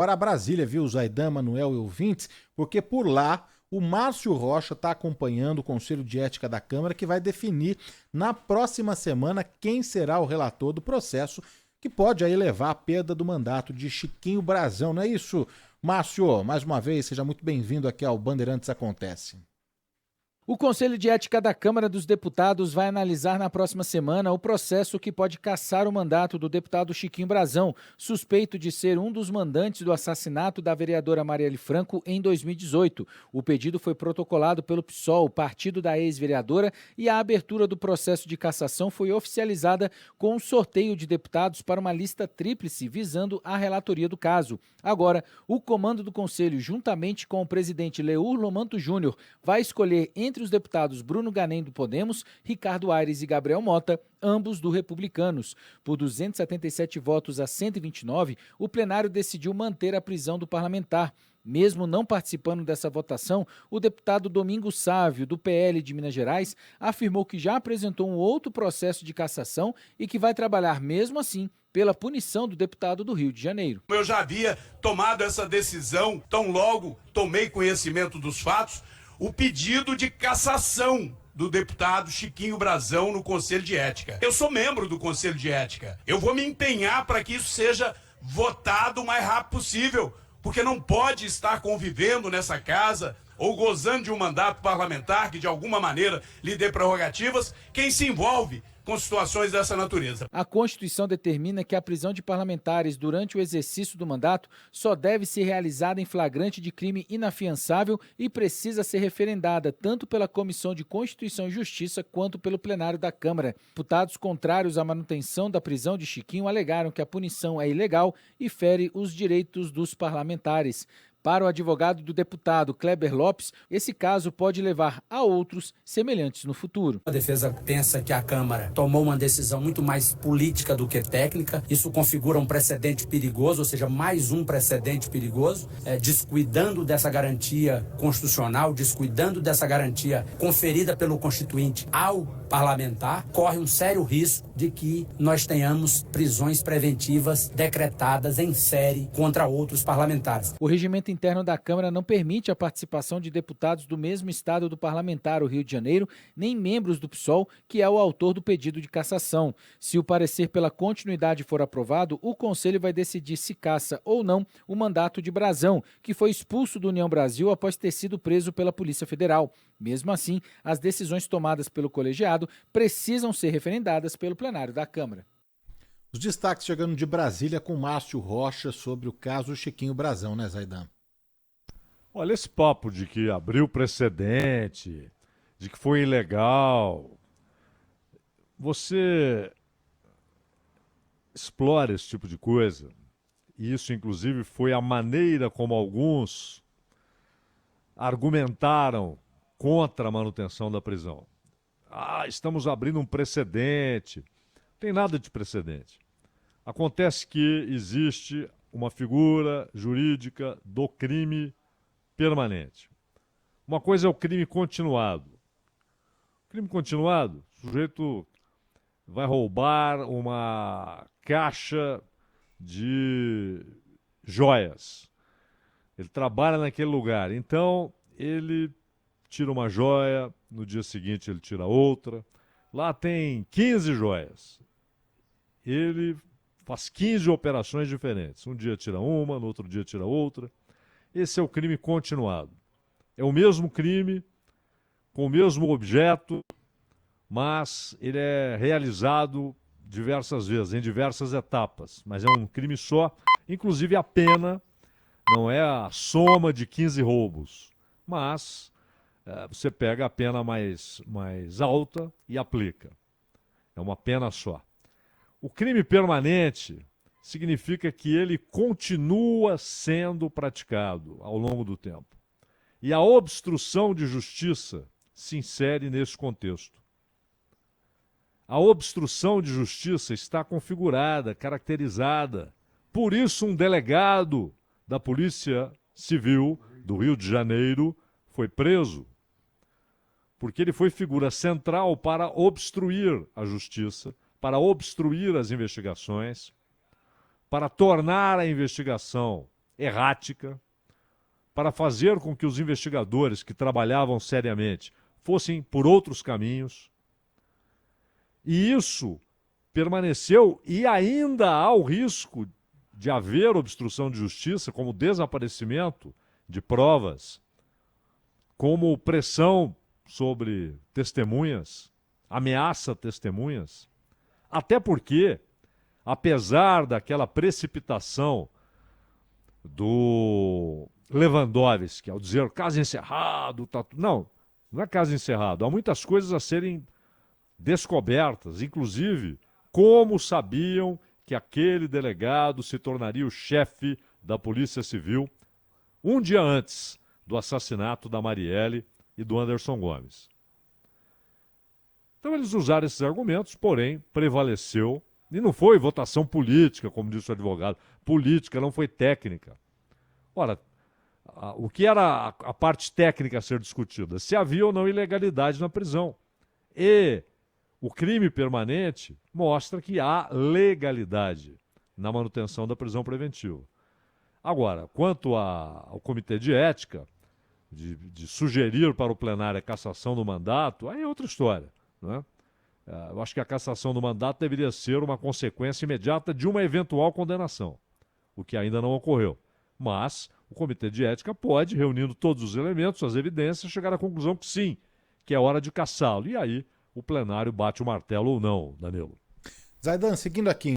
Para Brasília, viu, Zaidan, Manuel e ouvintes, porque por lá o Márcio Rocha está acompanhando o Conselho de Ética da Câmara, que vai definir na próxima semana quem será o relator do processo, que pode aí levar à perda do mandato de Chiquinho Brazão, não é isso? Márcio, mais uma vez, seja muito bem-vindo aqui ao Bandeirantes Acontece. O Conselho de Ética da Câmara dos Deputados vai analisar na próxima semana o processo que pode cassar o mandato do deputado Chiquinho Brazão, suspeito de ser um dos mandantes do assassinato da vereadora Marielle Franco em 2018. O pedido foi protocolado pelo PSOL, partido da ex-vereadora, e a abertura do processo de cassação foi oficializada com um sorteio de deputados para uma lista tríplice visando a relatoria do caso. Agora, o comando do Conselho, juntamente com o presidente Leur Lomanto Júnior, vai escolher entre os deputados Bruno Ganem, do Podemos, Ricardo Aires e Gabriel Mota, ambos do Republicanos. Por 277 votos a 129, o plenário decidiu manter a prisão do parlamentar. Mesmo não participando dessa votação, o deputado Domingos Sávio, do PL de Minas Gerais, afirmou que já apresentou um outro processo de cassação e que vai trabalhar mesmo assim pela punição do deputado do Rio de Janeiro. Eu já havia tomado essa decisão, tão logo tomei conhecimento dos fatos, o pedido de cassação do deputado Chiquinho Brazão no Conselho de Ética. Eu sou membro do Conselho de Ética. Eu vou me empenhar para que isso seja votado o mais rápido possível, porque não pode estar convivendo nessa casa ou gozando de um mandato parlamentar que de alguma maneira lhe dê prerrogativas quem se envolve com situações dessa natureza. A Constituição determina que a prisão de parlamentares durante o exercício do mandato só deve ser realizada em flagrante de crime inafiançável e precisa ser referendada tanto pela Comissão de Constituição e Justiça quanto pelo plenário da Câmara. Deputados contrários à manutenção da prisão de Chiquinho alegaram que a punição é ilegal e fere os direitos dos parlamentares. Para o advogado do deputado Kleber Lopes, esse caso pode levar a outros semelhantes no futuro. A defesa pensa que a Câmara tomou uma decisão muito mais política do que técnica. Isso configura um precedente perigoso, ou seja, mais um precedente perigoso, descuidando dessa garantia constitucional, descuidando dessa garantia conferida pelo Constituinte ao parlamentar, corre um sério risco de que nós tenhamos prisões preventivas decretadas em série contra outros parlamentares. O regimento interno da Câmara não permite a participação de deputados do mesmo estado do parlamentar, o Rio de Janeiro, nem membros do PSOL, que é o autor do pedido de cassação. Se o parecer pela continuidade for aprovado, o Conselho vai decidir se cassa ou não o mandato de Brazão, que foi expulso do União Brasil após ter sido preso pela Polícia Federal. Mesmo assim, as decisões tomadas pelo colegiado precisam ser referendadas pelo plenário da Câmara. Os destaques chegando de Brasília com Márcio Rocha sobre o caso Chiquinho Brazão, né, Zaidan? Olha, esse papo de que abriu precedente, de que foi ilegal, você explora esse tipo de coisa, e isso inclusive foi a maneira como alguns argumentaram contra a manutenção da prisão. Estamos abrindo um precedente. Não tem nada de precedente. Acontece que existe uma figura jurídica do crime permanente. Uma coisa é o crime continuado. Crime continuado, o sujeito vai roubar uma caixa de joias. Ele trabalha naquele lugar, então ele tira uma joia, no dia seguinte ele tira outra. Lá tem 15 joias. Ele faz 15 operações diferentes. Um dia tira uma, no outro dia tira outra. Esse é o crime continuado. É o mesmo crime, com o mesmo objeto, mas ele é realizado diversas vezes, em diversas etapas. Mas é um crime só. Inclusive a pena não é a soma de 15 roubos, mas você pega a pena mais alta e aplica. É uma pena só. O crime permanente significa que ele continua sendo praticado ao longo do tempo. E a obstrução de justiça se insere nesse contexto. A obstrução de justiça está configurada, caracterizada. Por isso, um delegado da Polícia Civil do Rio de Janeiro foi preso, porque ele foi figura central para obstruir a justiça, para obstruir as investigações, para tornar a investigação errática, para fazer com que os investigadores que trabalhavam seriamente fossem por outros caminhos. E isso permaneceu, e ainda há o risco de haver obstrução de justiça, como desaparecimento de provas, como pressão sobre testemunhas, ameaça a testemunhas. Até porque, apesar daquela precipitação do Lewandowski, ao dizer caso encerrado, não é caso encerrado. Há muitas coisas a serem descobertas, inclusive como sabiam que aquele delegado se tornaria o chefe da Polícia Civil um dia antes do assassinato da Marielle e do Anderson Gomes. Então eles usaram esses argumentos, porém prevaleceu, e não foi votação política, como disse o advogado, política, não foi técnica. Ora, o que era a parte técnica a ser discutida? Se havia ou não ilegalidade na prisão. E o crime permanente mostra que há legalidade na manutenção da prisão preventiva. Agora, quanto ao Comitê de Ética, de sugerir para o plenário a cassação do mandato, aí é outra história, né? Eu acho que a cassação do mandato deveria ser uma consequência imediata de uma eventual condenação, o que ainda não ocorreu. Mas o Comitê de Ética pode, reunindo todos os elementos, as evidências, chegar à conclusão que sim, que é hora de cassá-lo. E aí o plenário bate o martelo ou não, Danilo. Zaidan, seguindo aqui